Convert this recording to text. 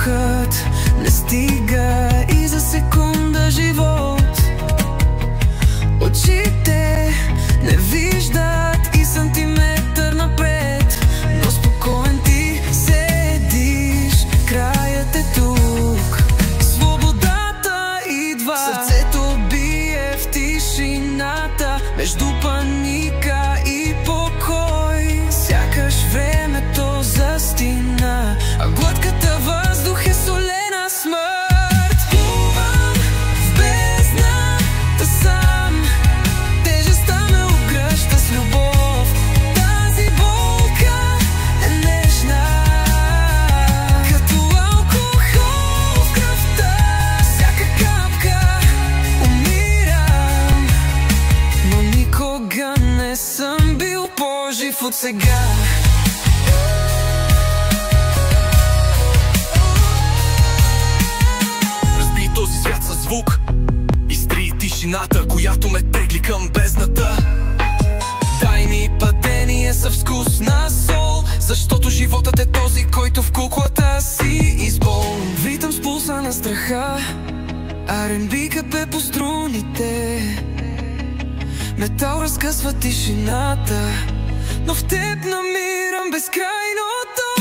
въздухът не стига и за секунда живот. Очите не виждат и сантиметър напред, но спокоен ти седиш, краят е тук. Свободата идва, сърцето бие в тишината, между паника и покой. Сякаш времето застина, а глътката въздух е солена смърт. Плувам в бездната сам, тежестта ме обгръща с любов. Тази болка е нежна, като алкохол в кръвта. Всяка капка умирам, но никога не съм бил по-жив от сега. Разби този свят със звук, изтри тишината, която ме тегли към бездната. Дай ми падение с вкус на сол, защото животът е този, който в куклата си избол. Витам с пулса на страха, R&B капе по струните, метал разкъсва тишината, но в теб намирам безкрайното.